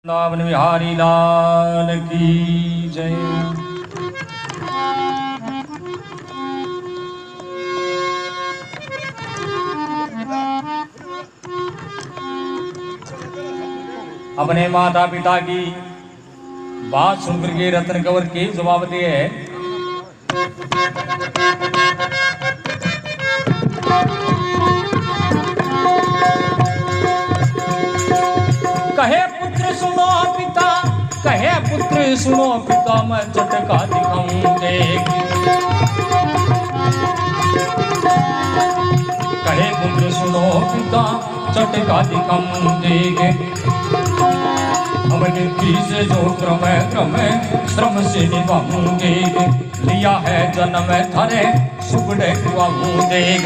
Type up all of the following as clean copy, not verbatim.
वृंदावन बिहारी लाल की जय। अपने माता पिता की बात सुनकर के रतन कंवर के जवाब दिए है, कहे पुत्र सुनो पिता, कहे पुत्र सुनो पिता, मैं झटका दिखाऊं देख। कहे पुत्र सुनो पिता, झटका दिखाऊं देख। हमने से जो क्रम श्रम से निभाऊं देख। लिया है जन्म थारे सुगड़े खुआऊं देख।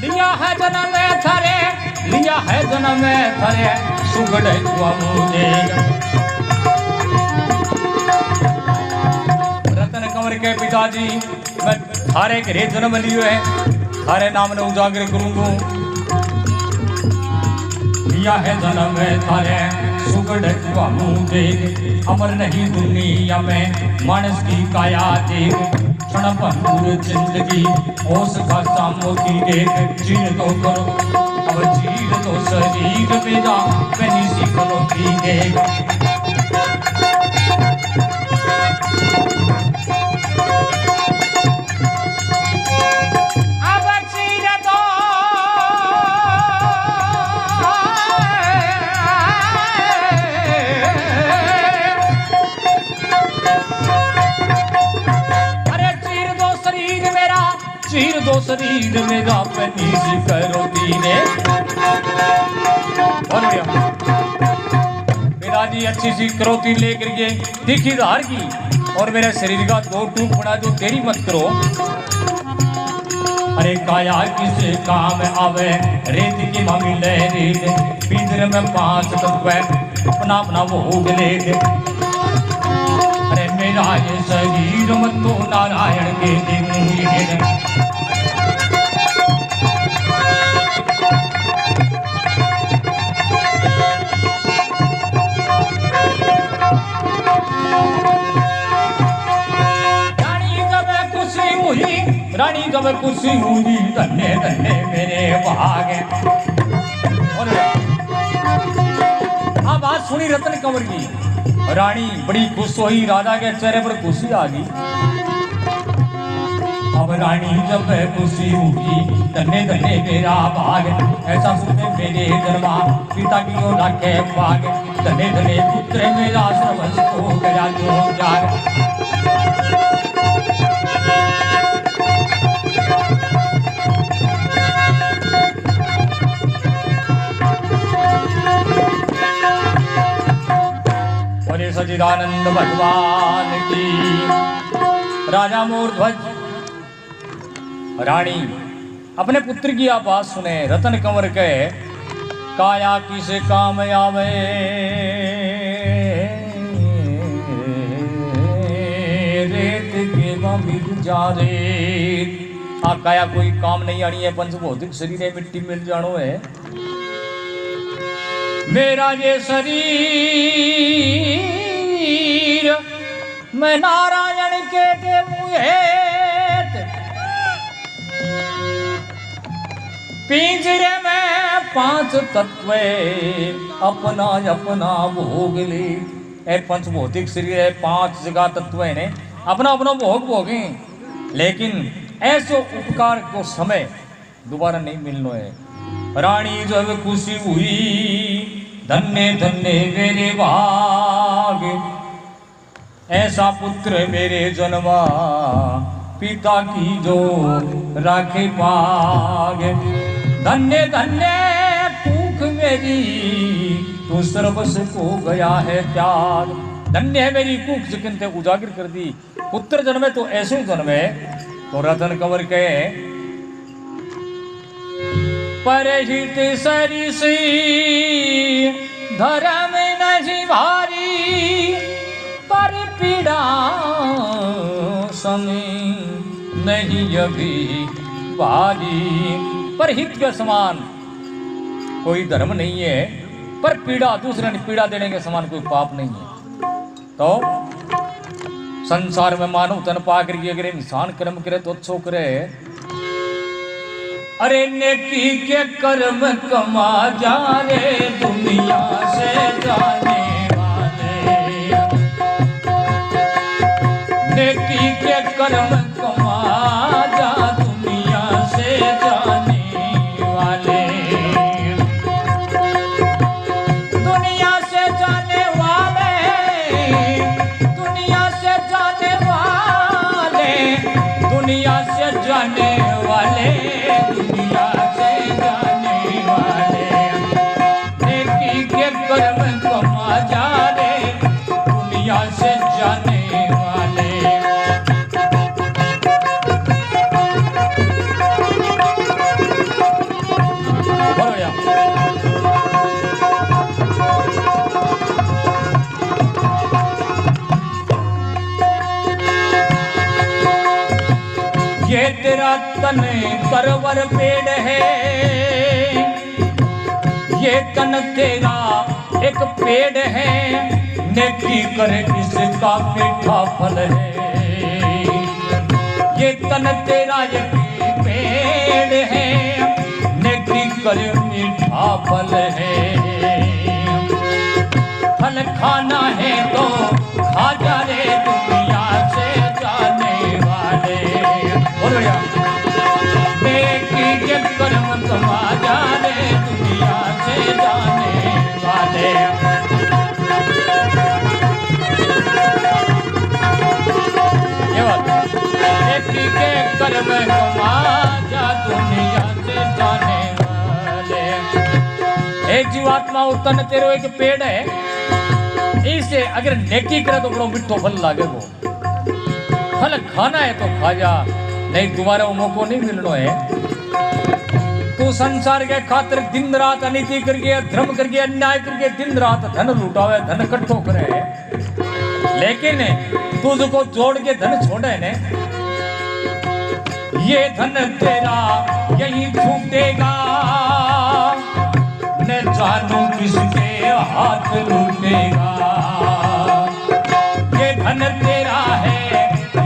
लिया है जन्म थारे सुगड़े खुआऊं देख। रतन कंवर के पिताजी, मैं थारे घरे जन्म लियो है, थारे नाम ने उजागर करूंगा। लिया है जन्म थारे सुगड़े खुआऊं देख। अमर नहीं दुनिया में मानस की काया देख। क्षण भंगुर जिंदगी ओस का सामोती देख। जीण तो करो अब जीर तो शरीर मेरा कहीं सी करोती देख। अब चीर दो अरे चीर दो शरीर मेरा, चीर दो शरीर मेरा कहीं सी करोती देख। मेरा जी अच्छी सी करोती लेकर के दिखी धार की, और मेरे शरीर का दो टूक बना दो, देरी मत करो। अरे काया किसे काम आवे, रेत की मांगी ले रेत। पिंजरे में 5 तत्व अपना अपना भोग ले। अरे मेरा ये शरीर मत तो नारायण के दिन। रानी जब खुशी हुई धन्य धन्य मेरे भागे। और अब बात सुनी रतन कंवर की, रानी बड़ी खुश हुई, राजा के चेहरे पर खुशी आ गई। अब रानी जब खुशी हुई धन्य धन्य मेरा भाग। ऐसा सुनते मेरे जन्मा पिता की ओर रखे भाग। धन्य धन्य पुत्र मेरा सर्वस्व हो गया जो जाग। सच्चिदानंद भगवान की। राजा मोर ध्वज रानी अपने पुत्र की आवाज सुने। रतन कंवर कहे, काया किसे काम आवे, रेत के मिल जा रे। आ काया कोई काम नहीं आनी है, पंचभौतिक शरीर है, मिट्टी मिल जानो है। मेरा ये शरीर मैं नारायण के देवू है। पिंजरे में 5 तत्व अपना अपना भोग ले। ए पंचभौतिक शरीर है, 5 जगह तत्व है, अपना अपना भोग भोगे। लेकिन ऐसो उपकार को समय दोबारा नहीं मिलना है। रानी जब खुशी हुई धन्य धन्य मेरे भाग। ऐसा पुत्र मेरे जन्मा पिता की जो राखे पाग। धन्य धन्य कुख मेरी तू सर्वस को गया है त्याग। धन्य है मेरी कुख जिनते उजागर कर दी। पुत्र जन्मे तो ऐसे जन्मे। तो रतन कंवर कहे, परहित सरिसी धर्म नहीं भारी। पर पीड़ा समय नहीं अभी भारी। पर हित के समान कोई धर्म नहीं है, पर पीड़ा दूसरे ने पीड़ा देने के समान कोई पाप नहीं है। तो संसार में मानव तन पाकर के अगर इंसान कर्म करे तो अच्छो करे। अरे नेकी के कर्म कमा जा रे दुनिया से जाने वाले, नेकी के कर्म कमा जा दुनिया से जाने वाले, दुनिया से जाने वाले, दुनिया से जाने वाले, दुनिया से जाने वाले, दुनिया से जाने वाले, नेकी के कर्म कमा जा रे दुनिया से जाने वाले। बोलो यार। ये तेरा तन परवर पेड़ है, ये तन तेरा एक पेड़ है, नेकी करे इसका मीठा फल है। ये तन तेरा एक पेड़ है, नेकी करे मीठा फल है। फल खाना है तो खा जा रे दुनिया से जाने वाले। बोलो यार। नेकी के कर्म कमा जा रे दुनिया से जाने वाले। ये बात, नेकी के कर्म कमा जा दुनिया से जाने वाले। एक जीवात्मा उत्तन तेरो एक पेड़ है, इसे अगर नेकी करे तो बड़ो मिठो फल लागे। वो फल खाना है तो खा जा, नहीं दोबारा वो मौको नहीं मिलनो है। तू संसार के खातिर दिन रात अनीति करके, धर्म करके, अन्याय करके दिन रात धन लुटावे, धन इकट्ठो करे, लेकिन तुझको जोड़ के धन छोड़े ने, ये धन तेरा यही छूटेगा, न जानू किसके हाथ लूटेगा। ये धन तेरा है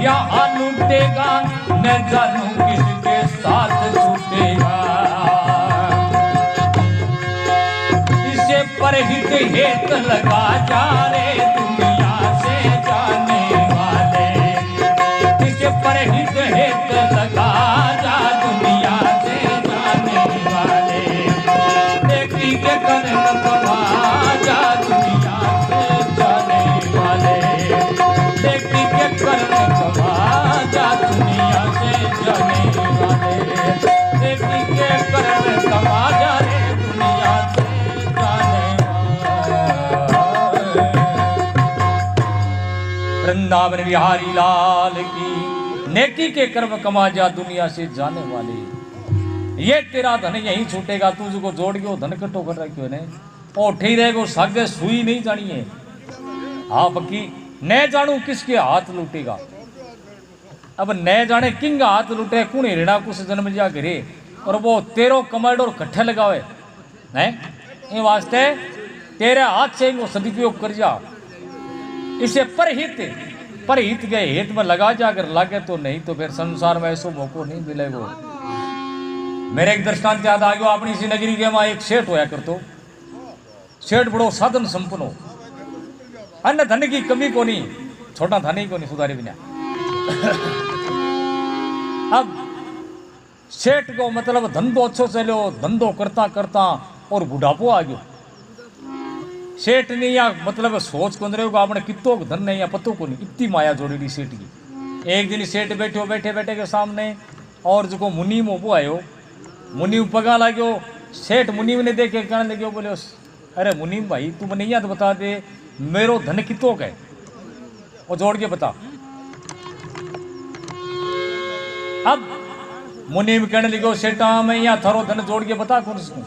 यहाँ लूटेगा, न जानू किसके साथ छूटेगा। इसे परहित हेत लगा जा रे दुनिया से जाने वाले, इसे परहित हेत लगा जा दुनिया से जाने वाले। नेकी के कर्म कमा जा दुनिया से जाने वाले, नेकी के कर्म कमा जा दुनिया से जाने वाले, नेकी के कर्म कमा जा रे दुनिया से जाने वाले। वृंदावन बिहारी लाल की। नेकी के कर्म कमा जा दुनिया से जाने वाले। ये तेरा धन यहीं छूटेगा, तुझको जोड़ के वो धन इकट्ठो कर रखियो ने, और ठहरेगो सागे सुई नहीं जानी है। हाँ पक्की, न जानू किसके हाथ लूटेगा। अब न जाने किंग हाथ लूटे, कुण हिरणा कुछ जन्म जा घरे, और वो तेरो कमाड़ और कट्ठे लगावे हैं। इन वास्ते तेरे हाथ से इनको सदुपयोग कर जा। इसे परहित गए हित में लगा जा, अगर लागे तो, नहीं तो फिर संसार में ऐसा मौको नहीं मिलेगा। मेरे एक दृष्टांत याद आ गया। अपनी सी नगरी के वहां एक सेठ होया करतो। सेठ बड़ो साधन संपन्न हो, अन्न धन की कमी को नहीं, छोटा धन ही को नहीं सुधारी बिना। अब सेठ को मतलब धंधो अच्छो चलो, धंधो करता करता और बुढ़ापो आ गयो। सेठ ने या मतलब सोच को अंदर आपने कितो धन नहीं या पतो को नहीं, इतनी माया जोड़ी सेठ की। एक दिन सेठ बैठे बैठे के सामने, और जो मुनीम वो आयो, मुनीम पगा लागो। सेठ मुनीम ने देखे कहने लगे, बोले अरे मुनीम भाई तू मैंने याद बता दे, मेरो धन कितो का है, वो जोड़ के बता। अब मुनीम कहने लगे, सेठा मैं यहाँ थारो धन जोड़ के बता कौन इसको।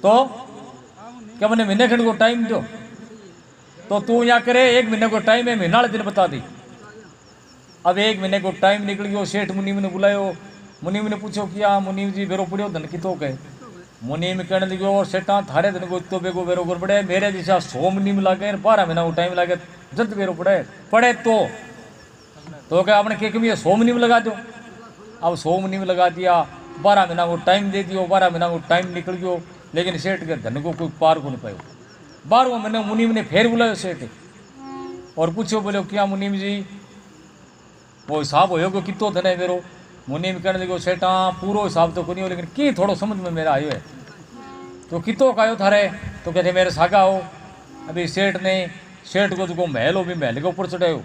तो क्या मैंने महीने खंड को टाइम दो, तो तू यहाँ करे 1 महीने को टाइम है, महीना दिन बता दी। अब 1 महीने को टाइम निकल गयो। सेठ मुनीम ने बुलायो, मुनीम ने पूछो किया मुनीम जी बेरो पड़ियो धन की तो कहे मुनीम कहने लगे और सेठा थारे धन को इतो बेगो बेरो कर पड़े मेरे जैसा 100 मुनीम लागे 12 महीना को टाइम लागे जल्द बेरो पड़े तो क्या आपने के 100 मुनीम लगा दो। अब 100 मुनीम लगा दिया 12 महीना को टाइम दे दियो 12 महीना को टाइम निकल गयो लेकिन सेठ के धन को कोई पार को नहीं पायो। 12वें महीने मुनीम ने फिर बुलायो सेठ और पूछो बोलो क्या मुनीम जी वो हिसाब हो कितो धन है मेरो। मुनीम कहने लगे सेठा पूरा हिसाब तो को नहीं हो लेकिन की थोड़ो समझ में मेरा आयो है तो कितो का आयो थारे तो कहते मेरे सागा हो। अभी सेठ को जो महल हो भी महल के ऊपर चढ़ायो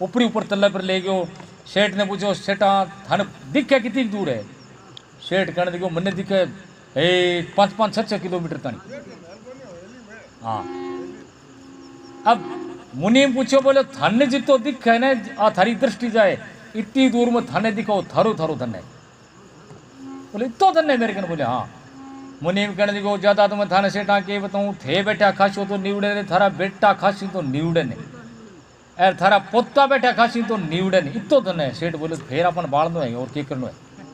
ऊपर तल्ले पर ले गयो। सेठ ने पूछो सेठा थाने दिखे कितनी दूर है। सेठ कहने लगे मन्ने दिखे 5-6 किलोमीटर तक। हाँ अब मुनीम पूछो बोले थाने जितो दिखे ना आ थारी दृष्टि जाए इतनी दूर में थाने दिखो थारो धन है बोले इतो धन है मेरे कन बोले हाँ। मुनीम कहने लगे ज्यादा तो मैं थाने सेठा के बताऊँ थे बेटा खासी तो निवड़े ने थारा बेटा खासी तो निवड़े ने यार थारा पोता बैठा खासी तो निवड़े ने इतो धन है। सेठ बोले फिर अपन बाड़नो है और के करनो है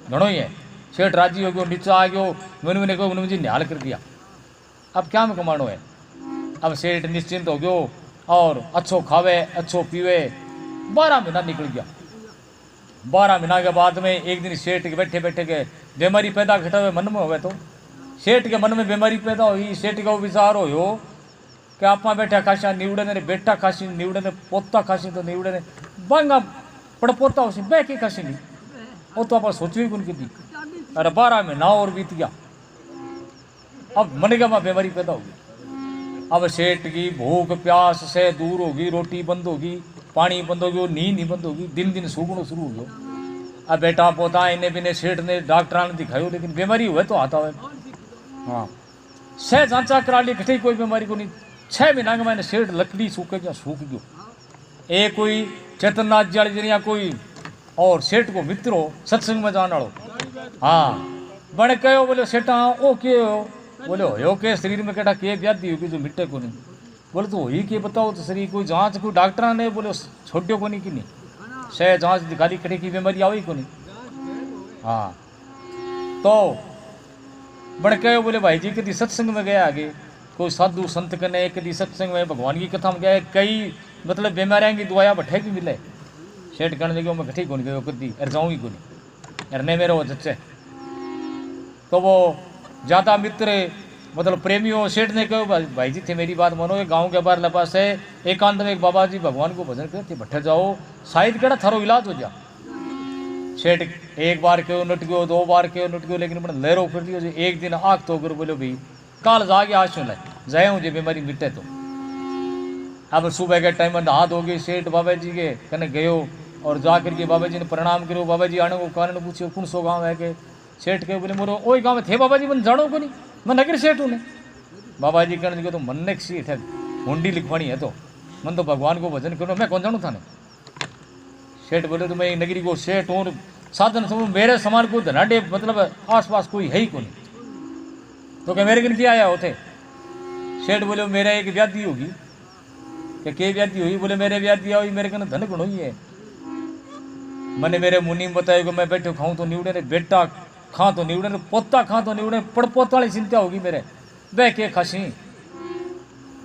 घणो ही है। सेठ राजी हो गयो नीचे आ गयो मैंने कहो मुझे निहाल कर दिया अब क्या में कमानो है। अब सेठ निश्चिंत हो गयो और अच्छो खावे अच्छो पीवे 12 महीना निकल गया। 12 महीना के बाद में एक दिन सेठ के बैठे के बीमारी पैदा घटा हुए मन में हो तो सेठ के मन में बीमारी पैदा हुई। सेठ का विचार हो कि आप बैठा खासा निवड़े ने बेटा खासी निवड़े ने पोता खासी तो निवड़े ने बांगा पड़ पोता हो बह के खासी नहीं वो तो आप सोच भी कौन की थी। अरे 12 महीना और बीत गया अब मन का बीमारी पैदा होगी। अब सेठ की भूख प्यास से दूर होगी रोटी बंद होगी पानी बंद होगी नींद नहीं बंद होगी दिन सूखना शुरू हो गया। अब बेटा पोता इन्हें बिने सेठ ने डॉक्टर ने दिखायो लेकिन बीमारी हुए तो आता है। हाँ सह जांचा करा ली कहीं कोई बीमारी को नहीं। 6 महीना के मैंने सेठ लकड़ी सूख गयो। एक कोई चेतननाथ जरिया कोई और सेठ को मित्र हो सत्संग में जाने वालो हाँ बने कहो बोले सेठा ओ के हो बोले हो के शरीर में केटा के व्याधि होगी जो मिट्टे को नहीं बोले तो ही के बताओ तो शरीर कोई जांच कोई डॉक्टर ने बोले छोड़ो को नहीं कि नहीं सह जांच दिखा ली कटे की बीमारी आई को नहीं। हाँ तो बड़े कहो बोले भाई जी कभी सत्संग में गया आगे कोई साधु संत कने कभी सत्संग में भगवान की कथा में गया कई मतलब बीमारियां की दवाया भट्ठे की मिले। सेठ कहने लगे मैं घटी को नहीं गयो कदी अरे जाऊँ ही को नहीं अरे नहीं मेरा वो जच्चे तो वो ज़्यादा मित्र मतलब प्रेमियों सेठ ने कहो भाई जी थे मेरी बात मानो ये गांव के बाहर पास है एकांत में एक बाबा जी भगवान को भजन करते भट्ठे जाओ शायद कड़ा थारो इलाज हो जा। सेठ एक बार क्यों नट गयो 2 बार क्यों नट गयो लेकिन मैंने लहरों कर लियो एक दिन आग तो कर बोलो भाई काल जाके आज सुन जाए मुझे बीमारी मिटे तो। अब सुबह के टाइम में नहा धोगे सेठ बाबा जी के कने गयो और जाकर के बाबा जी ने प्रणाम करो। बाबा जी आने को कारण पूछो कौन सो गाँव है के सेठ के बोले मोरो वही गाँव में थे बाबा जी मैंने जानो को नहीं मैं नगर सेठ हूँ। बाबा जी कहने लगे तो मन ने सीट है हुंडी लिखवानी है तो मन तो भगवान को भजन करो मैं कौन जानू था। सेठ बोले तो मैं नगरी को सेठ हूँ साधन समूह मेरे समान कोई धनाडे मतलब आस पास कोई है ही को नहीं तो क्या मेरे कन क्या आया होते। सेठ बोले मेरा एक व्याधि होगी क्या व्याधि हुई बोले मेरे व्याधि आई मेरे कन धन गुण हुई है। मैंने मेरे मुनि बताया मैं बैठो खाऊं तो निवड़े बेटा खा तो निवड़े पोता खा तो निवड़े पड़पोता वाली चिंता होगी मेरे बह के खासी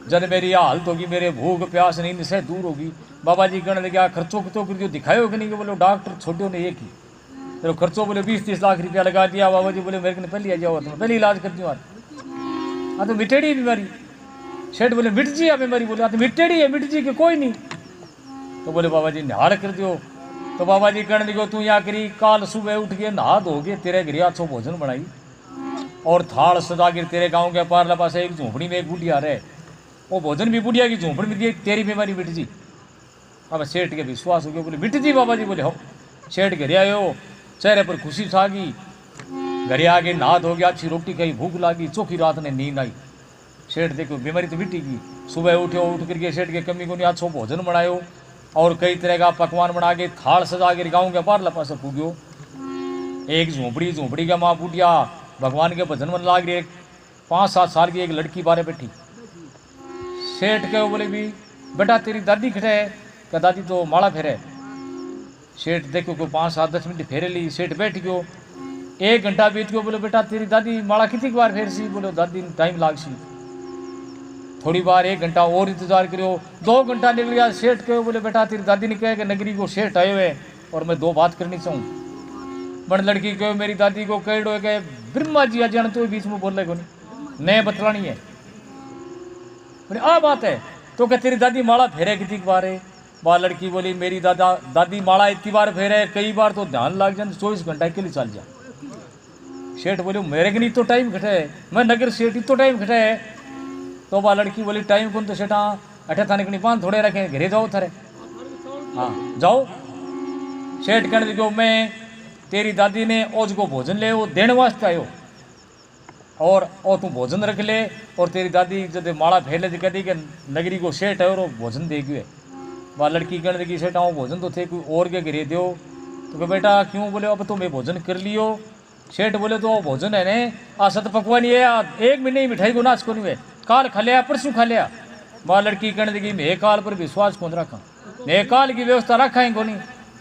जब मेरी हालत होगी मेरे भूख प्यास नींद से दूर होगी। बाबा जी कहने लगे खर्चों तो कर दिखायो कि नहीं कि बोलो डॉक्टर छोड़ो ने एक ही तो खर्चों बोले 20-30 लाख रुपया लगा दिया। बाबा जी बोले मेरे को पहले आ जाओ तो पहले इलाज कर दियो हाँ तो मिटेड़ी बीमारी। सेठ बोले मिट जी बीमारी बोले तो मिटेड़ी है मिट जी के कोई नहीं तो बोले बाबा जी निहाल कर दियो। तो बाबा जी कहने लगे तू यहाँ करी काल सुबह उठ के नहा धोगे तेरे घर अच्छो भोजन बनाई और थाल सजा के तेरे गाँव के पारला पास एक झोंपड़ी में एक बुढ़िया रहे वो भोजन भी बुढ़िया की झोंपड़ी में दिए तेरी बीमारी मिट जी। अब सेठ के विश्वास हो गया बोले मिट जी बाबा जी बोले हो। सेठ घर आयो चेहरे पर खुशी छा गई घर आगे नहा धो गया अच्छी रोटी खाई भूख लागी चौखी रात ने नींद आई। सेठ देखो बीमारी तो मिटेगी सुबह उठो उठ करके सेठ के कमी को नहीं अच्छो भोजन बनायो और कई तरह का पकवान बना के थाल सजा के गाँव के पार लपा से पूग्यो। एक झोंपड़ी का माँ बुढ़िया भगवान के भजन मन लाग रही 5-7 साल की एक लड़की बारे बैठी। सेठ के बोले भी बेटा तेरी दादी खड़े है क्या दादी तो माला फेरे। सेठ देखो को 5-7-10 मिनट फेरे ली सेठ बैठ गयो 1 घंटा बीत गयो, बोले बेटा तेरी दादी माला कितनी बार फेर सी, बोले दादी टाइम लाग सी। थोड़ी बार 1 घंटा और इंतजार करो, 2 घंटा निकल गया। सेठ कहो बोले बेटा तेरी दादी ने कहा कि नगरी को सेठ आए हुए और मैं 2 बात करनी चाहूँ। बड़ लड़की कहो मेरी दादी को कह दो कि ब्रह्मा जी आ जान तो बीच में बोले को नहीं, नए बतलानी है। बोले आ बात है तो क्या तेरी दादी माला फेरे कितनी बार है? बा लड़की बोली मेरी दादी माला इतनी बार फेरे, कई बार तो ध्यान लाग जाए, 24 घंटा के लिए चल जा। सेठ बोले मेरे के लिए तो टाइम घटे है, मैं नगर सेठ ही तो टाइम घटे है। तो बा लड़की बोली टाइम कौन तो सेठा अठे थाने कनी 5 थोड़े रखे, घरे जाओ थारे। हाँ जाओ। सेठ कहने लगे मैं तेरी दादी ने ओज को भोजन ले वो देने वास्ते आयो और तू भोजन रख ले। और तेरी दादी जब माला फेर ले कहती कि नगरी को सेठ है और वो भोजन दे गए। वह लड़की कहने लगी सेठ आओ भोजन तो थे कोई और के गिरे दो। तो बेटा क्यों? बोले अब तो मैं भोजन कर लियो। सेठ बोले तो भोजन है ने आ सत पकवानी है, 1 महीने ही मिठाई को नाच को नहीं है, काल खा लिया परसों खा लिया। वह लड़की कहने लगी मैं काल पर विश्वास कौन रखा, मैं काल की व्यवस्था रखा ही को नहीं।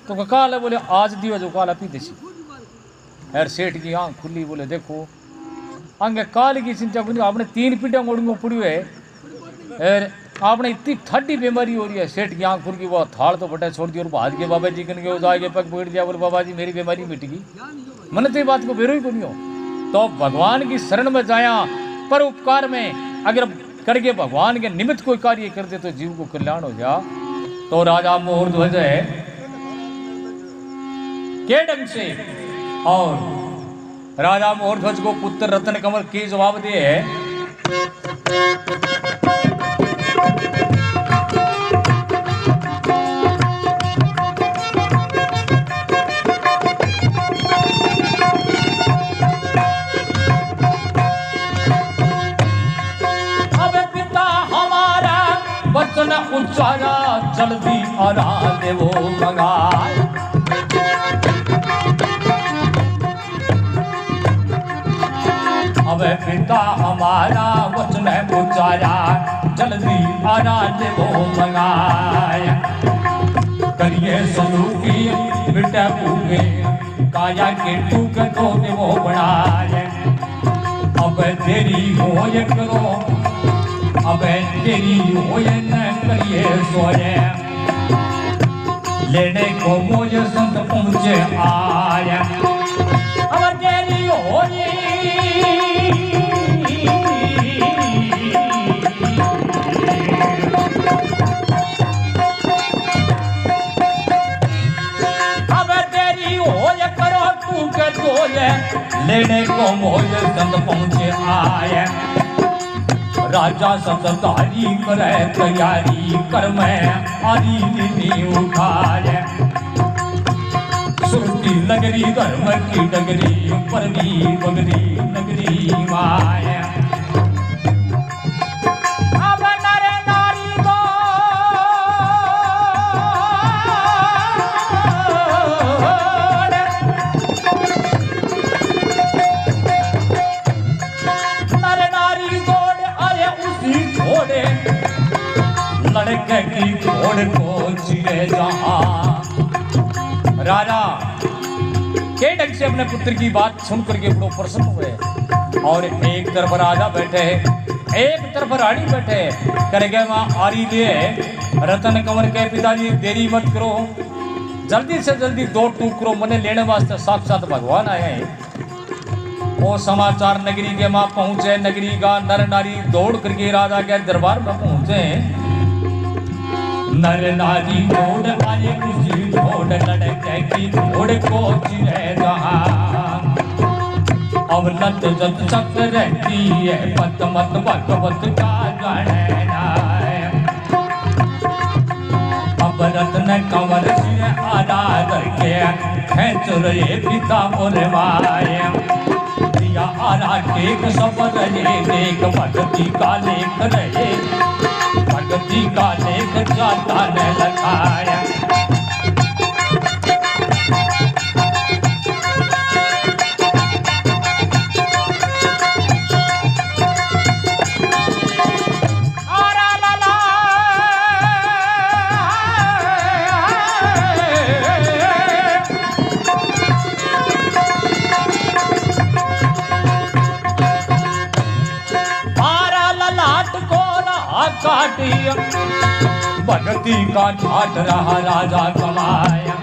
तो काल है, बोले आज दिवस जो काल अपी देसी। यार सेठ की आँख खुली, बोले देखो अंगे काल की चिंता को नहीं, आपने 3 पीढ़ियाँ मोड़ूंगो पड़ी है, आपने इतनी ठंडी बीमारी हो रही है। सेठ की आँख खुल गई, वो थाल तो बटा छोड़ दी और भाग के बाबा जी कन के जाके पग पकड़ दिया, बोले बाबा जी मेरी बीमारी मिट गई। मन तो ये बात को बेरो ही को नहीं हो। तो भगवान की शरण में जाया पर उपकार में अगर करके भगवान के निमित्त कोई कार्य कर दे तो जीव को कल्याण हो जा। तो राजा मोर ध्वज है के ढंग से, और राजा मोर ध्वज को पुत्र रतन कमल की जवाब दिए है वचन उच्चारा जल्दी आरा देवो मंगाए। अब पिता हमारा वचन उच्चारा जल्दी आरा देवो मंगाए। करिए सलूकी मिटे भूखे काया के टूक तो देवो बनाए। अब तेरी हो ये करो, अब तेरी होए न करिए सोए, लेने को मुझे संत पहुँचे आया। अब तेरी होए अब तेरी होए करो तू के तोले, लेने को मुझे संत पहुँचे आया। राजा सतधारी करे तैयारी कर मैं आदि नीति उठाए। सुरती लगरी धर्म की डगरी परवी बगरी नगरी माया। अब नर नारी दो नर नारी दो घोड़े लड़के की घोड़ को चिरे जहां। राजा के ढंग से अपने पुत्र की बात सुनकर के बड़ो प्रसन्न हुए और एक तरफ राजा बैठे एक तरफ रानी बैठे करेंगे वहां आरी लिए रतन कंवर के पिताजी देरी मत करो, जल्दी से जल्दी 2 टुकड़ों मने लेने वास्ते साक्षात भगवान आए हैं। वो समाचार नगरी के मां पहुंचे, नगरी का नर नारी दौड़ करके राजा के दरबार में पहुंचे। नर नारी दौड़ आए उसी दौड़ लड़के की दौड़ को चिरे जहां। अब लत जत चक रहती है पत मत भगवत का जाने नाय। अब रत्न कंवर सिर आराधर के खेच रहे पिता बोले माए। आरा टेक सब रहे देख भगती का लेख रहे, भगती का लेख जाता न लखाया। काटी भगती का ठाट रहा राजा कमाया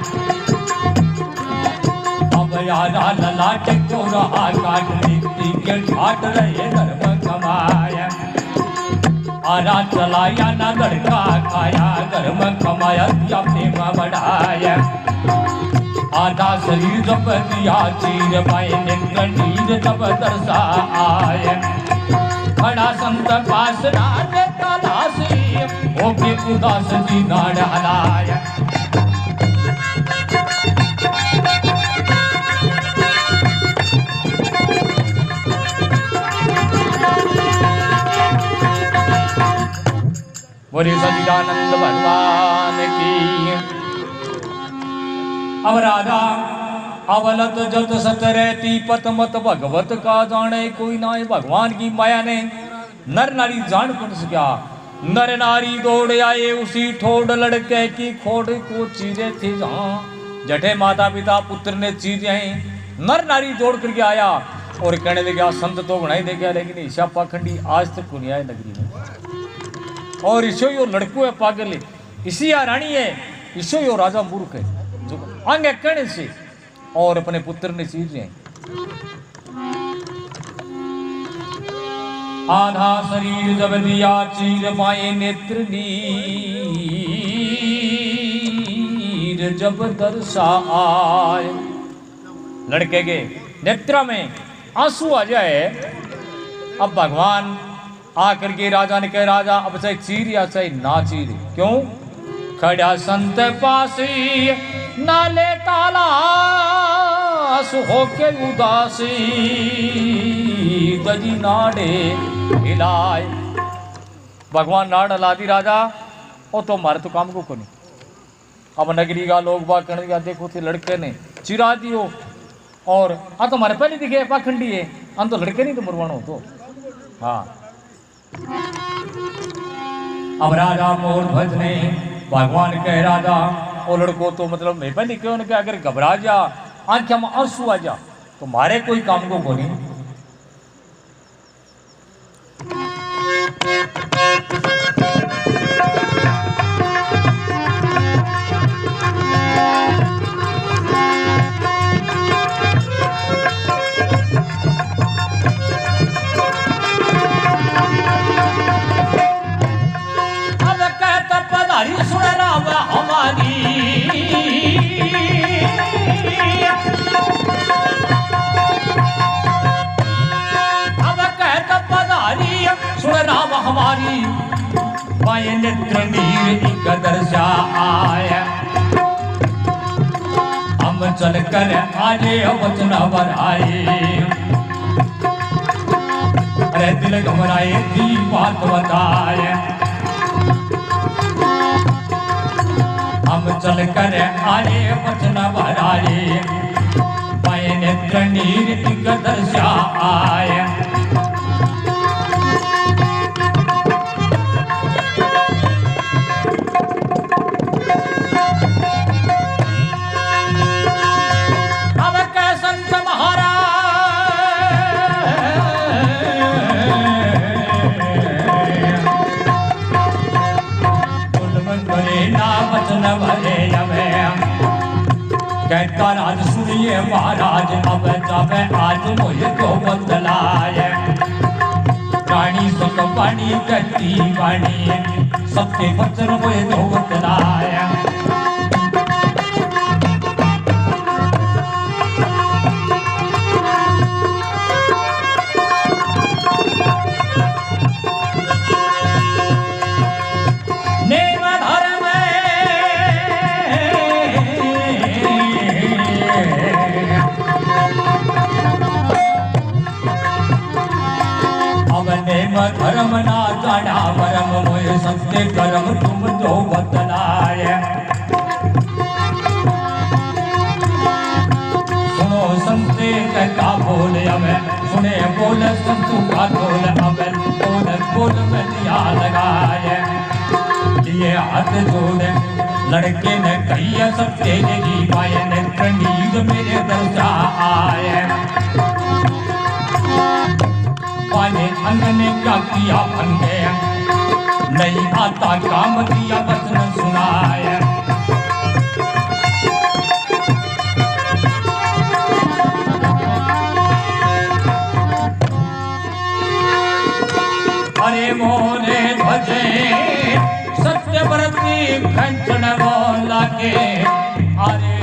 अब यारा ललाट को रहा काट नीति के ठाट रहे धर्म कमाया आरा चलाया ना लड़का खाया धर्म कमाया दिया प्रेम बढ़ाया आधा शरीर जब दिया चीर पाए नेत्र नीर जब दर्शा आए खड़ा संत पास राजे तलाशी होके उदास जी नाड़ हलाया बोले सच्चिदानंद भगवान की। अब राजा अवलत जत सत रहती पत मत भगवत का जाने कोई ना भगवान की माया ने नर नारी जान पर सका नर नारी दौड़ आए उसी ठोड़ लड़के की खोड़ को चीजें थी जहाँ जठे माता पिता पुत्र ने चीजें नर नारी दौड़ करके आया और कहने लगा संत तो गुनाई दे गया लेकिन ईशा पाखंडी आज तक को नहीं आए नगरी में और ईशो यो लड़को है पागल है इसी या रानी है ईशो यो राजा मूर्ख है जो आगे कहने से और अपने पुत्र ने चीजें आधा शरीर जब दिया चीर पाए नेत्र नीर जब दर्शा आए लड़के के नेत्र में आंसू आ जाए अब भगवान आकर के राजा ने कहा राजा अब चाहे चीर या चाहे ना चीर क्यों खड़ा संत पासी नाले तालास होके उदासी दजी नाड़े हिलाए भगवान नाड़ हला दी राजा और तो मारे तो काम को कोनी अब नगरी का लोग बाग करने का देखो थे लड़के ने चिरा दियो और आ तो हमारे पहले दिखे पाखंडी है हम तो लड़के नहीं तो मुरवानो तो हाँ अब राजा मोर ध्वज ने भगवान कह राजा और लड़को तो मतलब मैं पहले क्यों ना अगर घबरा जा आंखें में आंसू आ जा तो मारे कोई काम को बोली सुन राम हमारी अब कहता पधारी सुन राम हमारी पाए नेत्र नीर एक दर्शा आया हम चल कर आजे वचन बढ़ाए अरे दिल घबराए थी बात बताए हम चल कर आए वचन भराए पाए नेत्र नीर एक दर्शा आए अब कह संत वचन भरे कहता राज सुनिए महाराज अब जब आज मुझे तो बदलाए रानी सुख पानी करती वाणी सबके वचन मुझे तो बदलाए धर्म ना जाना परम मोय सत्य कर्म तुम जो बतलाए सुनो संते कहता बोले हमें सुने बोले संतु का बोल हमें बोल में दिया लगाए ये हाथ जोड़े लड़के ने कही सत्य जी पाए ने नींद मेरे दर्शा आए पाने अंग ने क्या किया भंगे नहीं आता काम दिया वचन सुनाया। अरे मोरे ध्वजे सत्यव्रती कंचन बोला के अरे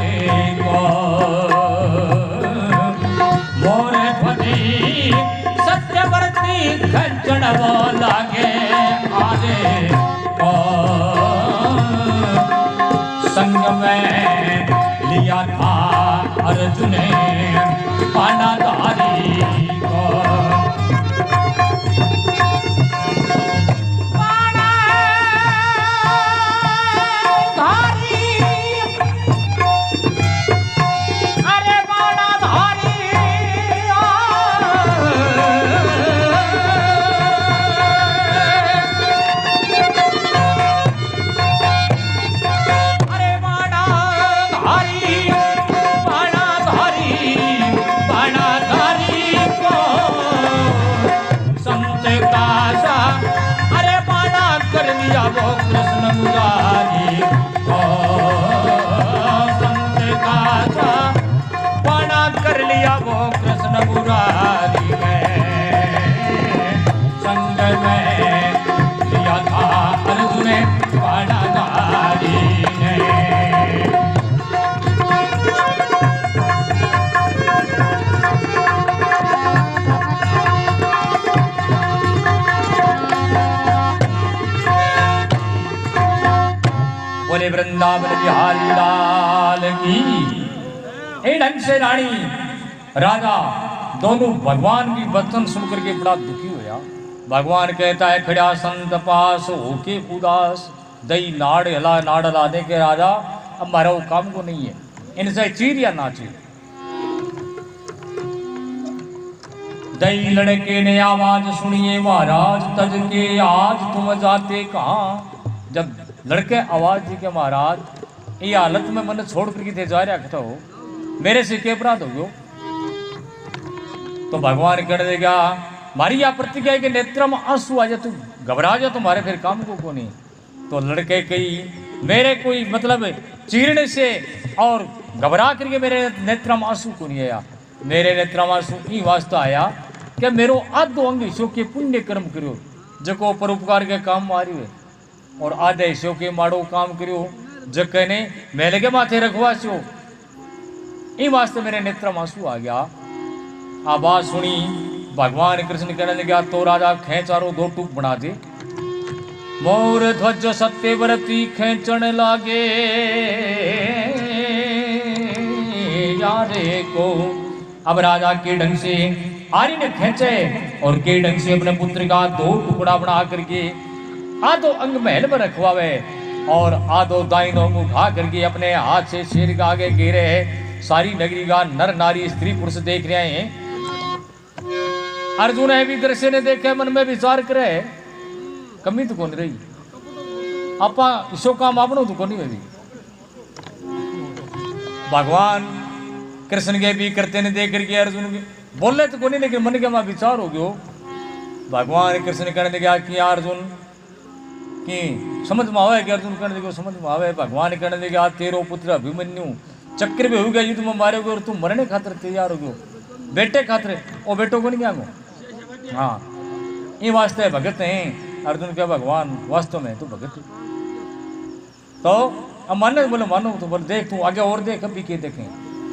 मोरे ध्वजी सत्यव्रती कंचन बोला के अरे संग में लिया था अर्जुन पानाधारी को। बोले वृंदावन बिहारी लाल की। ए ढंग से रानी राजा दोनों भगवान की वचन सुनकर के बड़ा दुखी हुआ। भगवान कहता है खड़ा संत पास होके उदास दई नाड़ हला दे के राजा अब हमारा वो काम को नहीं है, इनसे चीर या ना चीर। दई लड़के ने आवाज सुनिए महाराज तज के आज तुम जाते कहाँ। जब लड़के आवाज दी के महाराज ये हालत में मन छोड़ करके थे जा रहा हो, मेरे से क्या अपराध हो गयो। तो भगवान कह देगा मारी या प्रतिज्ञा के नेत्र में आंसू आ जा, तू घबरा जा तुम्हारे फिर काम को नहीं। तो लड़के कही मेरे कोई मतलब चीरने से और घबरा करके मेरे नेत्र में आंसू को नहीं आया। मेरे नेत्र में आंसू ई वास्ता आया कि मेरो आधो अंग हिस्सों के पुण्य कर्म करो जको परोपकार के काम मारी है, और आधे हिस्सों के माड़ो काम करो जके ने मेले के माथे रखवा छो। ई वास्ते मेरे नेत्र में आंसू आ गया। आवाज सुनी भगवान कृष्ण कहने लगा तो राजा खेचारो दो टूक बना दे। मोर ध्वज सत्यव्रती खेचण लागे यारे को। अब राजा के ढंग से आर्य ने खेचे और के ढंग से अपने पुत्र का दो टुकड़ा बना करके आधो अंग महल में रखवावे और आधो दाइनो अंग उठा करके अपने हाथ से शेर के आगे घेरे है। सारी नगरी का नर नारी स्त्री पुरुष देख रहे हैं। अर्जुन है भी दृश्य ने देखे मन में विचार करे कमी तो कौन रही आपा इसो काम आपनो तो कौन भी। भगवान कृष्ण के भी करते ने देख करके अर्जुन के बोले तो कौन, लेकिन मन के वहां विचार हो गयो। भगवान कृष्ण कहने लगा कि अर्जुन कि समझ में आवे कि अर्जुन कहने लगे समझ में आवे। भगवान कहने लगा तेरो पुत्र अभिमन्यु चक्र में हो गया युद्ध में मारे गए और तुम मरने खातर तैयार हो गयो, बेटे खातर वो बेटो को नहीं क्या गो। हाँ ये वास्ते भगत हैं। अर्जुन क्या भगवान वास्तव में तो भगत है। तो अब मानो बोले मानो तो बोले देख तू आगे और देख अभी के देखें।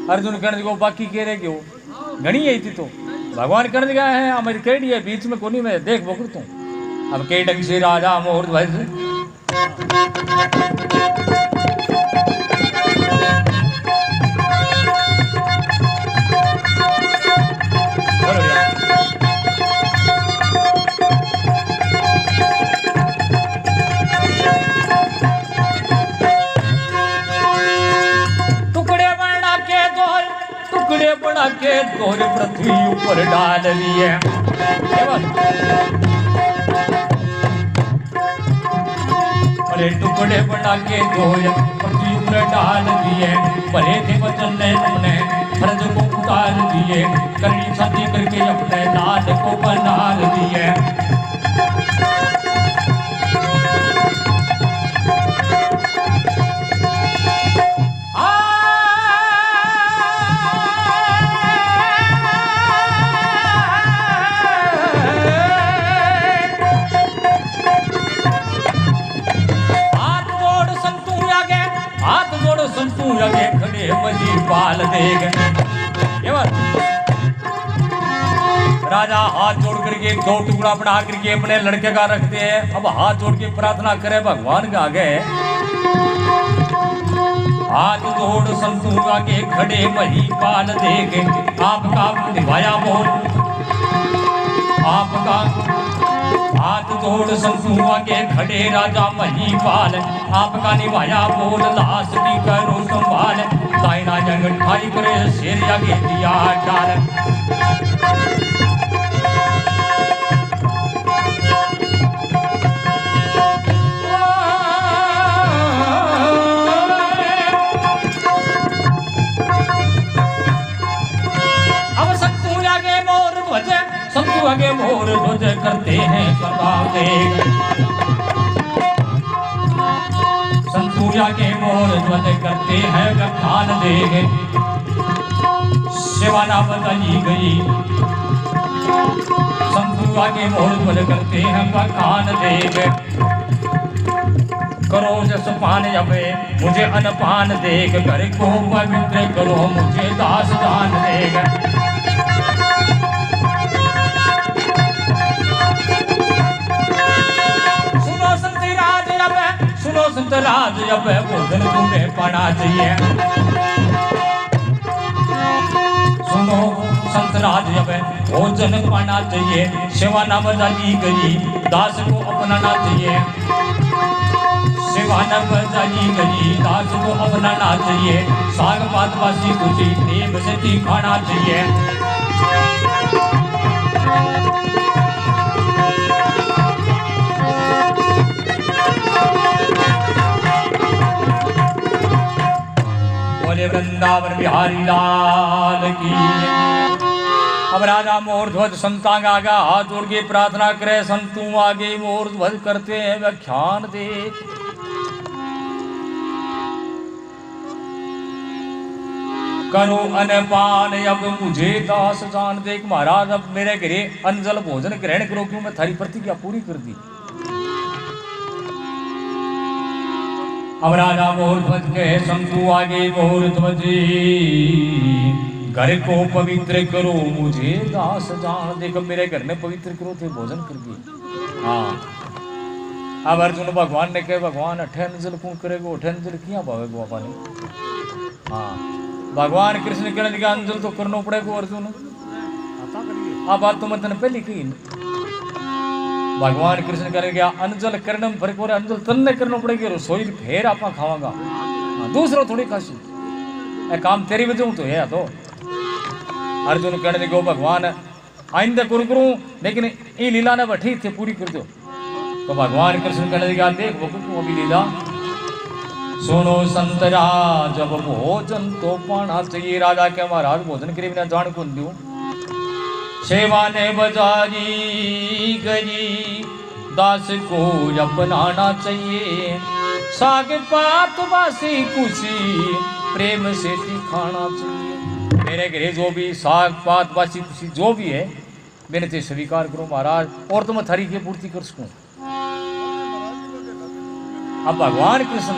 अर्जुन कहने लगे बाकी कह रहे क्यों घनी आई थी। तो भगवान कहने लगा है हमारी केड़ी है बीच में कोनी में देख बकर तू। अब के ढंग से राजा मोर ध्वज बना के तोर पृथ्वी ऊपर डाल दिए। अरे टुकड़े बना के तोर पृथ्वी ऊपर डाल दिए। भले थे वचन ने अपने फर्ज को उतार दिए। करनी शादी करके अपने लाल को बना दिए। राजा हाथ जोड़ करके 2 टुकड़ा बना करके अपने लड़के का रखते हैं। अब हाथ जोड़ के प्रार्थना करे भगवान के आगे। हाथ जोड़ संतू आगे खड़े महिपाल देख आपका निभाया बोल। आपका हाथ जोड़ संतू आगे खड़े राजा महिपाल आपका निभाया बोल। लाश की करो संभाल दाइना जंग ठाई करे शेर आगे दिया डाल। संतू आगे मोर ध्वज करते हैं प्रभाव देख। संतू आगे मोर ध्वज करते हैं व्याख्यान देख। सेवाना बताई गई संतू आगे मोर ध्वज करते हैं व्याख्यान देख। करो जस पान अबे मुझे अनपान देख। घर को पवित्र करो मुझे दास दान देख। सुनो संत राज अब भोजन तुम्हें पाना चाहिए। सुनो संत राज अब भोजन पाना चाहिए। सेवा न बजाई गई दास को अपनाना चाहिए। सेवा न बजाई गई दास को अपनाना चाहिए। साग पात बासी कुछ प्रेम से खाना चाहिए। वृंदावन बिहारी लाल की। अब राजा मोर ध्वज संतांग आगा हाथ जोड़ के प्रार्थना करे। संतू आगे मोर ध्वज करते हैं व्याख्यान देख। करो अनपान अब मुझे दास जान देख। महाराज अब मेरे घरे अनजल भोजन ग्रहण करो क्यों मैं थारी प्रतिज्ञा पूरी कर दी। अब राजा मोर ध्वज के संतू आगे मोर ध्वज घर को पवित्र करो मुझे दास जान देख। मेरे घर में पवित्र करो थे भोजन करके। हाँ अब अर्जुन भगवान ने कहे भगवान अठैन जल कौन करेगो अठैन जल किया भावेगो पानी। हाँ भगवान कृष्ण कहने लगे अंजल तो करना पड़ेगा अर्जुन। अब बात तो मैं पहले की भगवान कृष्ण करे गया अंजल करने में फर्क हो रहा है। अंजल तन्ने करना पड़ेगा रसोई फिर आप खावागा दूसरा थोड़ी खासी काम तेरी वजह तो है। तो अर्जुन कहने लगे भगवान आइंदा करूँ लेकिन ये लीला ने बैठी थे पूरी कर दो। तो भगवान कृष्ण कहने लगे देख वो भी लीला। सुनो संतरा जब भोजन तो पाना चाहिए। राजा के महाराज भोजन करे बिना जान कौन दूं। सेवा ने बजाई गई दास को अपनाना चाहिए। साग पात बासी कुशी प्रेम से खाना चाहिए। मेरे घरे जो भी साग पात बासी कुशी जो भी है मैंने ते स्वीकार करो महाराज और तो मैं थारी की पूर्ति कर सकूं। अब भगवान कृष्ण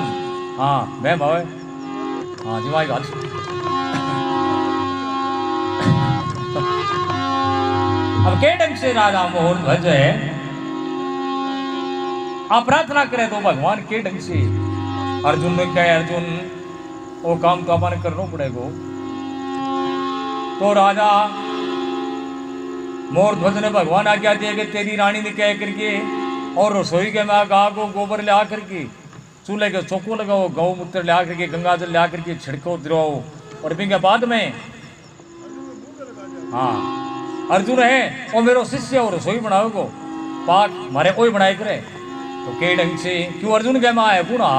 हाँ मैं भावे हाँ जी भाई बात अब के ढंग से राजा मोर ध्वज है आप प्रार्थना करे तो भगवान के ढंग से। अर्जुन ने कहे अर्जुन वो काम तो अपन करना पड़ेगा। तो राजा मोर ध्वज ने भगवान आज्ञा दिया कि तेरी रानी ने कह करके और रसोई के मैं गा को गोबर ले आकर के चूल्हे के चौको लगाओ गौमूत्र ले आकर के गंगा जल ले आकर के छिड़को दिलाओ और फिर बाद में हाँ अर्जुन है और मेरा शिष्य और रसोई बनाओ पाक मारे कोई बनाए करे। तो के ढंग से क्यों अर्जुन के माँ है पुना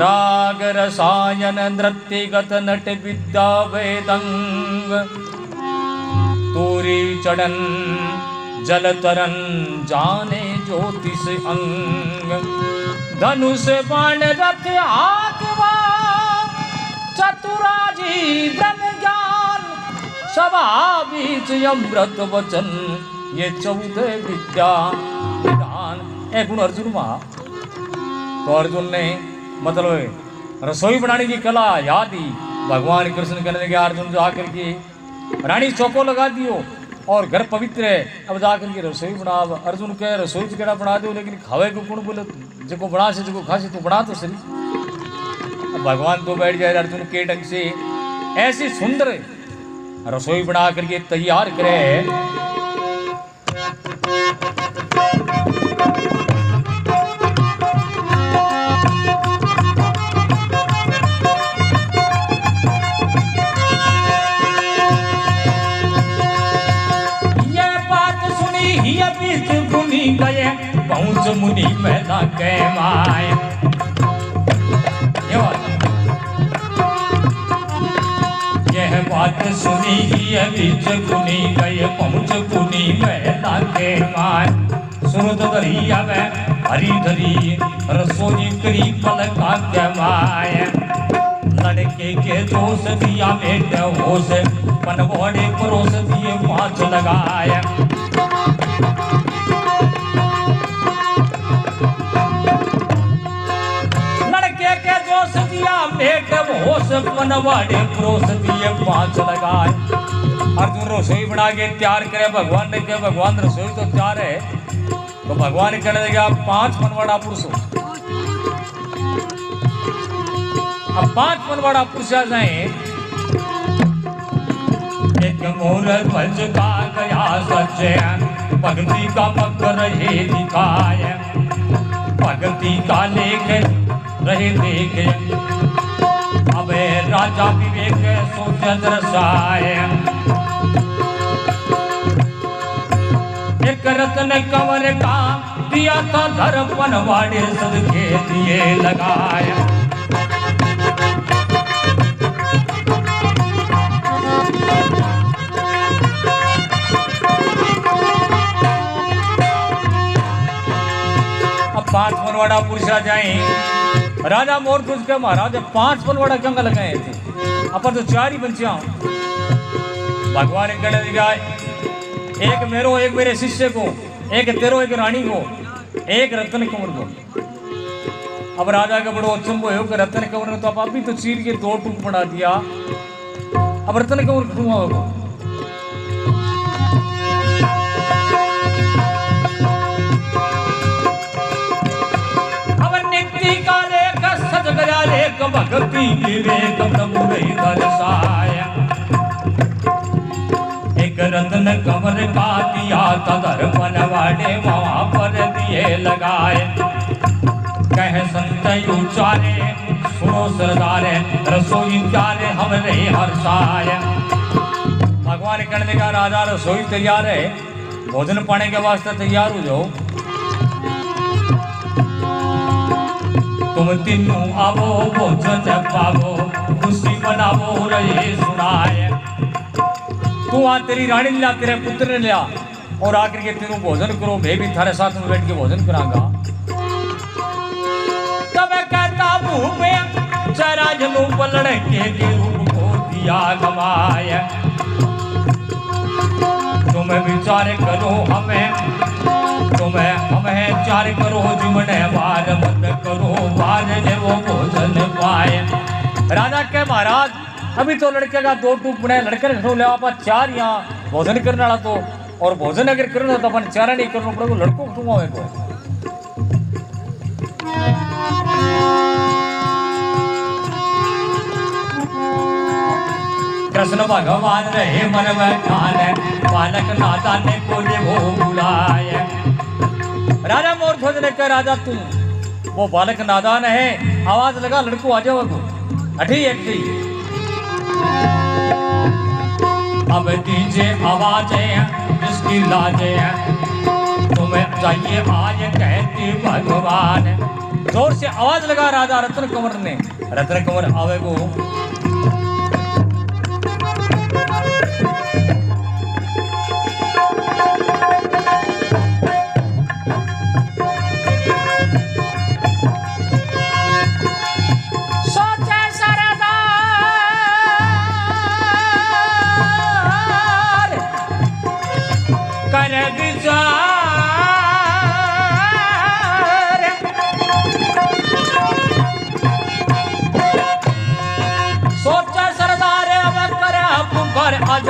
राग रसायन नृत्यगत नट विद्या वेदंग तोरी चढ़न जल तरन जाने ज्योतिष अंग धनुष बाण रथ आत्मा चतुराजी ब्रह्म ज्ञान सभा बीच अमृत वचन ये 14 विद्या विधान। एक गुण अर्जुन महा तो अर्जुन ने मतलब रसोई बनाने की कला याद ही भगवान कृष्ण कहने लगे अर्जुन जो आकर के रानी चौको लगा दियो और घर पवित्र है। अब जाकर के रसोई बना। अर्जुन कह रसोई तो केड़ा बना दो, लेकिन खावे को कौन बोले? जो बना से जो खासी तू बना तो सही। अब भगवान तो बैठ जाए अर्जुन के ढंग से ऐसी सुंदर रसोई बना करके तैयार करे। गए पहुंच मुनि मैदा के माय। यह बात सुनी ही बीच गुनी गए पहुंच गुनी मैदा के माय। सुरत दरिया में हरी धरी रसोई करी पलका के माय। लड़के के दोष दिया बेटे होश पनवड़े परोस दिए 5 लगाए। पनवाड़े परोस दिए 5 लगाए। अर्जुन रसोई बना के तैयार करे। भगवान ने कहा भगवान रसोई तो तैयार है, तो भगवान कहने लगा 5 पनवाड़ा पुरुष। अब 5 पनवाड़ा पुरुष आ जाए। एक मोर ध्वज का गया सच्चे भक्ति का मकर रहे दिखाए। भक्ति का लेख रहे देखे अबे राजा विवेक सोच दर्शाए। एक रत्न कंवर का दिया था धर पनवाड़े सदके दिए लगाए। अब 5 पनवाड़ा पुरुष आ जाए। राजा मोर तुझ के महाराज 5 पनवाड़ा कंग लगाए थे, अपन तो 4 ही बंचिया। भगवान ने कहने लगा एक मेरो एक मेरे शिष्य को, एक तेरो एक रानी को, एक रत्न कंवर को। अब राजा का बड़ो अचंभो हो कि रत्न कंवर ने तो आप अभी तो चीर के 2 टूक बना दिया, अब रत्न कंवर खड़ुआ होगा। भक्ति विवेक प्रभु नहीं दर्शाया। एक रत्न कंवर का दिया तदर पनवाड़े वहां पर दिए लगाए। कह संत उचारे सुनो सरदारे रसोई प्यारे हमरे हर्षाय। भगवान कहने लगा राजा रसोई तैयार है, भोजन पाने के वास्ते तैयार हो जाओ। तुम तीनों आवो भोजन पावो खुशी मनावो रहे सुनाए। तू आ तेरी रानी ने लिया, तेरे पुत्र ने लिया और आकर के तीनों भोजन करो, मैं भी थारे साथ में बैठ के भोजन करांगा। तब कहता भूपे चरा जनु पलड़ के रूप को दिया गवाए। तुम विचार करो हमें चार करो जुमने वार मत करो वार ने वो भोजन पाए। राजा के महाराज अभी तो लड़के का 2 टूक बने, लड़के ने खड़ो ले आप 4 यहाँ भोजन करने वाला तो, और भोजन अगर करना तो अपन 4 नहीं करना पड़ेगा, लड़कों को खड़ूंगा को। कृष्ण भगवान रहे मन में ठान बालक नाता ने को वो बुलाए। राजा मोर ध्वज ने कहा राजा तू वो बालक नादान है, आवाज लगा लड़को आ जाओ। अठी अब दीजिए आवाजें इसकी लाजें तुम्हें चाहिए आज कहती भगवान। जोर से आवाज लगा राजा रत्न कंवर ने। रत्न कंवर आवे को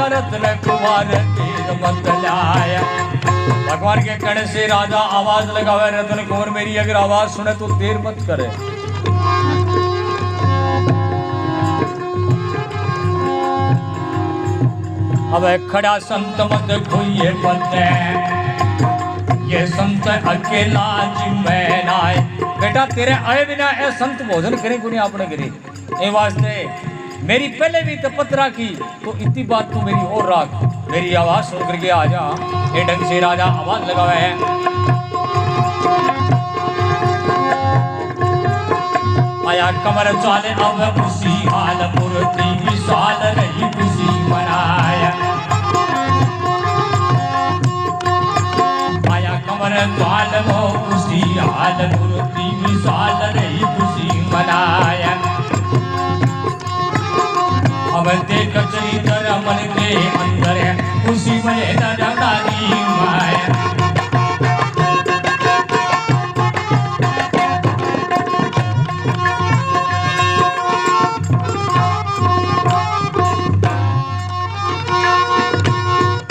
रत्न कुमार की मत लाया। भगवान के कहने से राजा आवाज लगावे, रतन कुंवर मेरी अगर आवाज सुने तो देर मत करे। अब खड़ा संत मत खोइए पते, ये संत अकेला जिम्मे नाय। बेटा तेरे आए बिना ए संत भोजन करे को नहीं आपने करे। ए वास्ते मेरी पहले भी तपत्रा की तो इतनी बात तू मेरी और राख, मेरी आवाज सुन करके आ जा। ये ढंग से राजा आवाज लगावे है। आया कमर चाले अब उसी हाल पुरती विशाल रही खुशी मनाया। आया कमर चाल वो उसी हाल पुरती विशाल रही खुशी मनाया। अब देख चरित्र मन के अंदर है खुशी में नरनारी माया।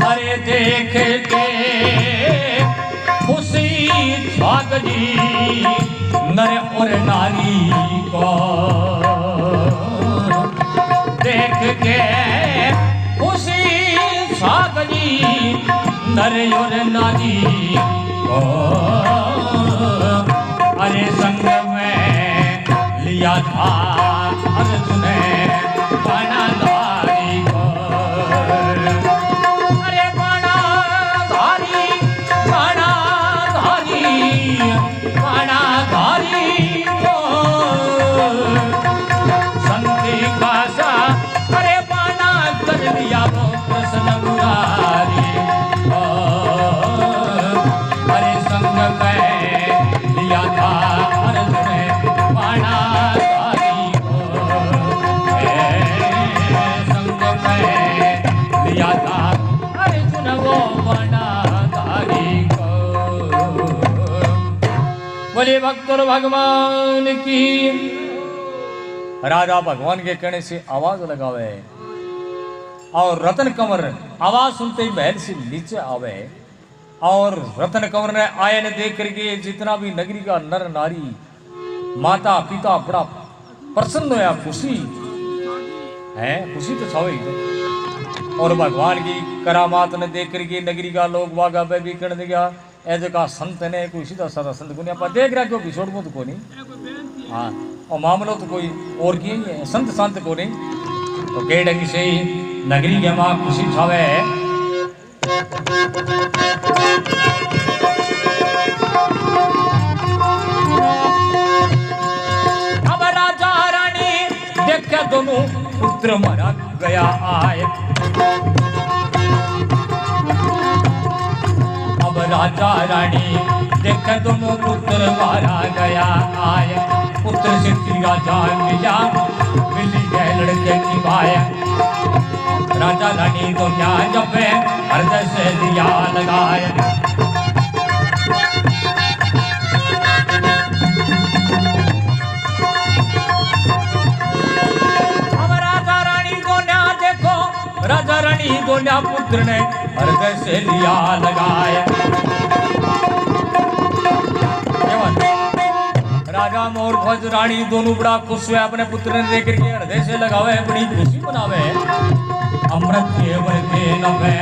अरे देख के खुशी छाग जी नर और नारी को, देख के खुशी छागली नर और नारी को। अरे संग में लिया था अर्जुन बाणाधारी को। अरे बाणाधारी बाणाधारी बाणाधारी को संति का सा अरे बाना कर दिया वो कृष्ण मुरारी। अरे संग में लिया था अर्जुन बाणाधारी को। संग में लिया था अर्जुन वो बाणाधारी को। बोले भक्त भगवान की। राजा भगवान के कहने से आवाज लगावे और रतन कंवर आवाज सुनते ही महल से नीचे आवे। और रतन कंवर ने आयन देख करके जितना भी नगरी का नर नारी माता पिता बड़ा प्रसन्न होया, खुशी है, खुशी तो छावे ही। और भगवान की करामात ने देख करके नगरी का लोग वागा पे भी कहने गया ऐसे का संत ने कोई सीधा साधा संत को नहीं आप देख रहा क्यों बिछोड़ को तो को नहीं। हाँ और मामलो तो कोई और की ही है, संत संत को नहीं। तो कई ढंग से नगरी के माँ खुशी छावे। अब राजा रानी देखे दोनों पुत्र मरा गया आए। अब राजा रानी देखे दोनों पुत्र मारा गया आए। पुत्र से राजा मिला मिली गए लड़के की माया। राजा रानी को न्याय जपे हृदय से दिया लगाए। अब राजा रानी को न्याय देखो, राजा रानी को न्याय पुत्र ने हृदय से दिया लगाए। राजा मोर ध्वज रानी दोनों बड़ा खुश हुए, अपने पुत्र ने देख के हृदय से लगावे, बड़ी खुशी मनावे। अमृत के वर्गे नभे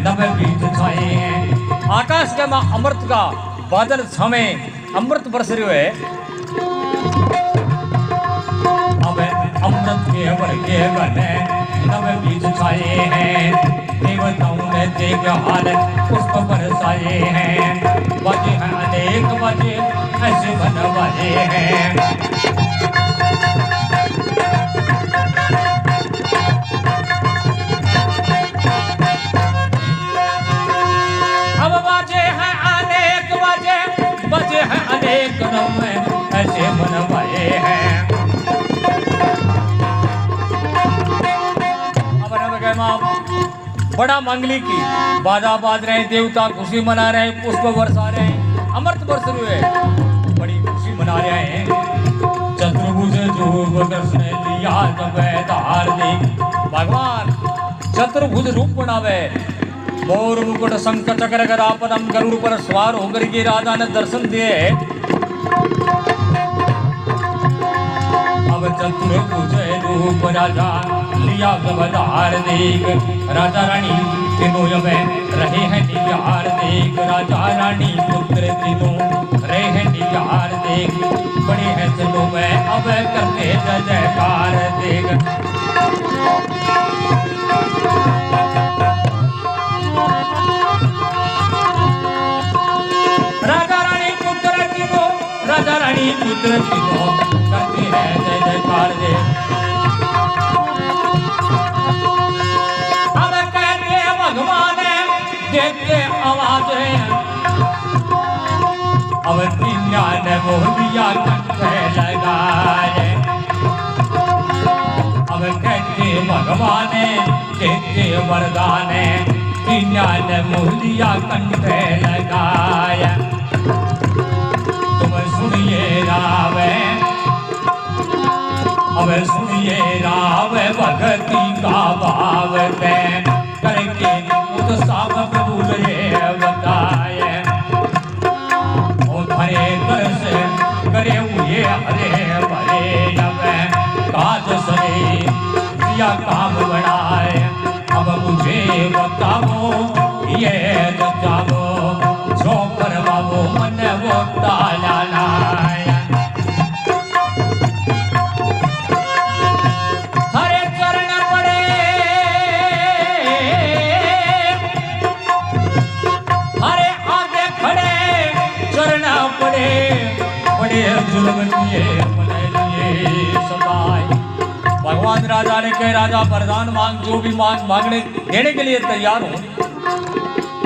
नभे बीज छाए हैं। आकाश के मां अमृत का बादल छावे, अमृत बरस रहे है। अब अमृत के वर्गे बने नभे बीज छाए हैं। देवताओं ने देख हाल पुष्प बरसाए हैं। बजे हैं अनेक बजे ऐसे बनवाए हैं। अब बजे हैं अनेक बजे हैं अनेक रंग में ऐसे बनवाए हैं। अब रब के माँ बड़ा मंगली की बाजा बाज रहे, देवता खुशी मना रहे, पुष्प बरसा रहे, अमृत बरस रहे हैं, बड़ी खुशी मना रहे हैं। चतुर्भुज जो कृष्ण लिया जब धार दे, भगवान चतुर्भुज रूप बनावे, मोर मुकुट शंख चक्र गदा पद्म गरुड़ पर सवार होकर के राजा ने दर्शन दिए। अब चतुर पूजे रूप राजा लिया गवदार देख, राजा रानी तीनों में रहे हैं निहार देख, राजा रानी पुत्र तीनों रहे हैं निहार देख, बड़े हैं चलो में अब करते जय जयकार देख। राजा रानी पुत्र तीनों करते हैं जय जयकार देख। अब कहते भगवान देते आवाज, अब तीनिया ने मोहबिया कंठे लगाए। अब कहते भगवान देते वरदान, तीनिया ने मोहबिया कंठे लगाए। तुम सुनिए रावे, अब सुनिए रावे भगती का भाव तय करके उत्साह प्रभु ये बताए। हरे कर से करे हुए हरे भरे काज सरे दिया काम बढ़ाए। अब मुझे बताओ ये जचाओ, जो करवाओ मन वो ताला लाए। हरे चरण पड़े, हरे आगे खड़े चरण पड़े, बड़े जुल्म किए अपने लिए सताए। भगवान राजा ने कहे राजा वरदान मांग, जो भी मांगने देने के लिए तैयार हूं।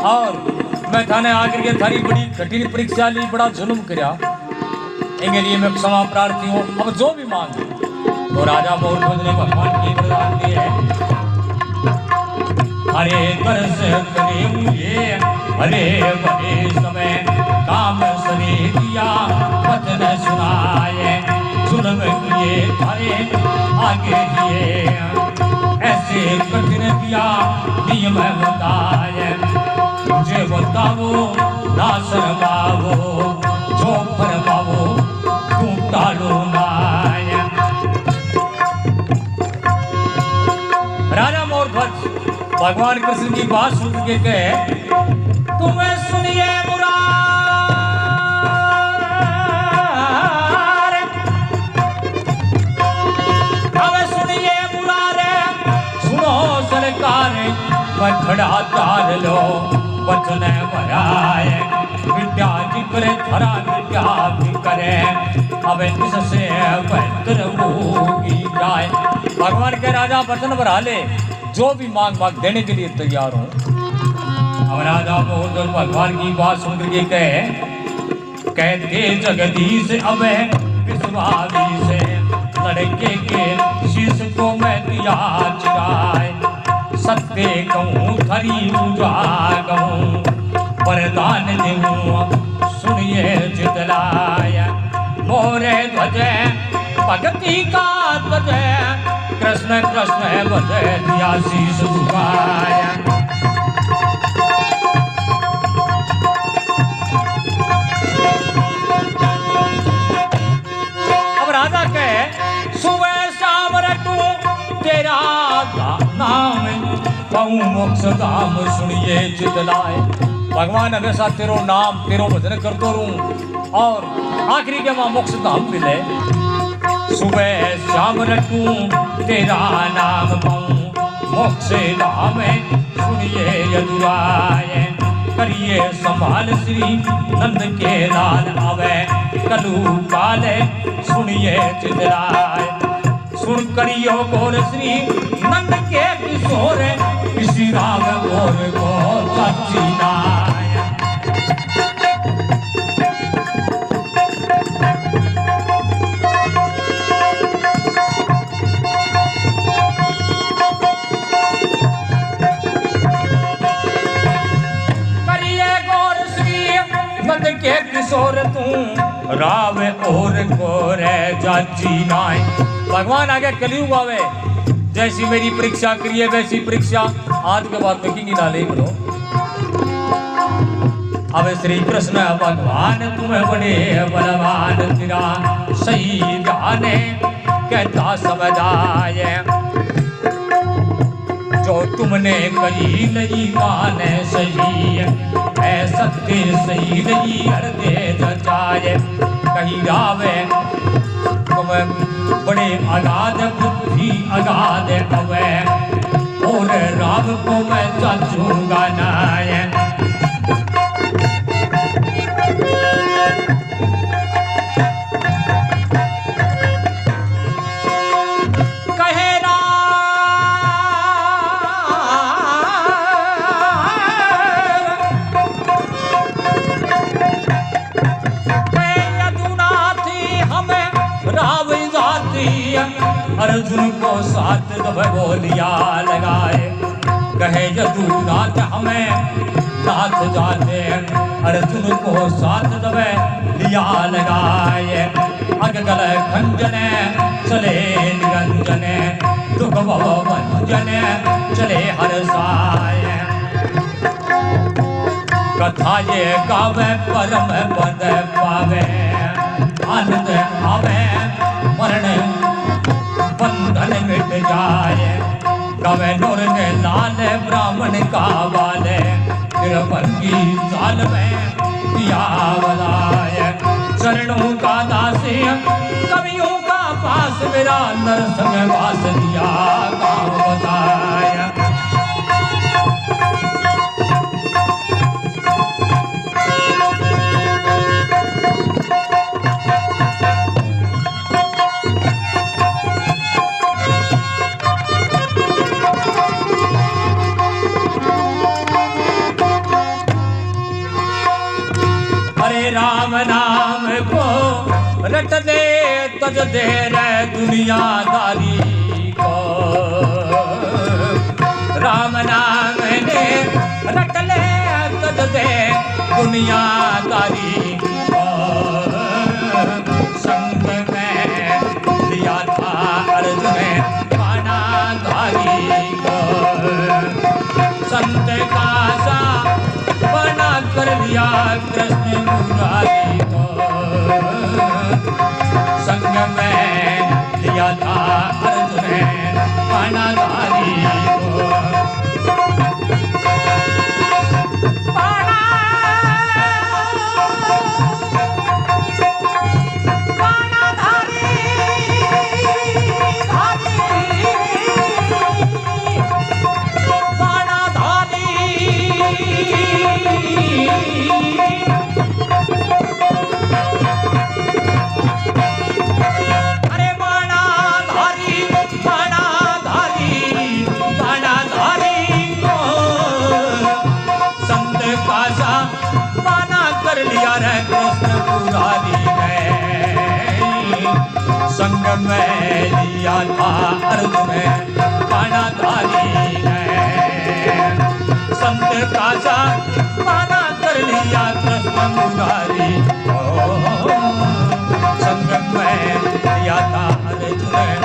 और मैं थाने आकर के थारी बड़ी कठिन परीक्षा ली, बड़ा जुल्म किया, इनके लिए मैं क्षमा प्रार्थी हूँ। अब जो भी मांग तो राजा मोरध्वज ने भगवान की वरदान दिए। हरे कर से करे हुए हरे भरे समय काम सने दिया वचन सुनाए। जुल्म किए हरे आगे किए, ऐसे कठिन दिया नियम बताए। मुझे बताओ ना शर्माओ, जो फरमाओ तू टालो नाय। राजा मोरध्वज भगवान कृष्ण की बात सुन के कहे तुम्हें सुनिए मुरार, हमें सुनिए मुरारे, सुनो सरकार मैं खड़ा तार लो वचन भराए। विद्या जी करे धरा विद्या भी करे, अब इससे बेहतर होगी जाए। भगवान के राजा वचन भरा ले, जो भी मांग देने के लिए तैयार हूँ। अब राजा मोरध्वज भगवान की बात सुन के कहते जगदीश अब विश्वासी से लड़के के शीश को मैं दिया चिराए। सत्य कहूँ खरी पूजा कहूँ वरदान देऊँ सुनिए जितलाय। मोरे ध्वज भगती का ध्वज कृष्ण कृष्ण भज दिया शीश झुकाया। अब राजा कहे सुबह शाम रटू तेरा नाम कहूँ मोक्ष धाम सुनिए चितलाए। भगवान हमेशा तेरो नाम तेरो भजन करतो रहूं और आखिरी के वहां मोक्ष धाम मिले। सुबह शाम रटूं तेरा नाम पाऊं मोक्ष धाम सुनिए यदुराय। करिए संभाल श्री नंद के लाल आवे कलू काल सुनिए चितलाय। सुन करियो गौर श्री नंद के किशोर किसी राग और को चाची नाय। के किशोर तू राव और गोरे जाची नाय। भगवान आगे कलयुग आवे, जैसी मेरी परीक्षा करिए वैसी परीक्षा आज के बाद देखेंगी ना ले बोलो। अब श्री कृष्ण भगवान तुम्हें बड़े बलवान, तेरा सही ध्यान कहता समझाए, जो तुमने कही नहीं माने सही है, सत्य सही नहीं हृदय जचाए। कही रावे तुम बड़े अगाध बुद्धि अगाध अवे, और राम को मैं चाचूंगा नाय। अर्जुन को साथ दब बोलिया लगाए, कहे यदुनाथ हमें नाथ जाते। अर्जुन को साथ दब लिया लगाए, अग गल खंजन चले निरंजन, दुख भंजन चले हर्षाए। कथा ये गावे परम पद पावे, आनंद आवे मरण बंधन मिट जाए। कवे नूर ने लाल ब्राह्मण का वाले, तिरपन की साल में दिया बलाए। चरणों का दासी कवियों का पास, मेरा नरसंग वास दिया काम बताया। राम नाम को रट दे तज दे रे दुनियादारी को, राम नाम ने रट ले तज दे दुनियादारी को। संग में लिया था अर्जुन बाणाधारी को, संत का सा बना कर लिया कृष्ण मुरारी को। संग में लिया था अर्जुन बाणाधारी को। संग में लिया था अर्जुन बाणाधारी ने, संत का सा माना कर लिया कृष्ण मुरारी। संग में लिया था अर्जुन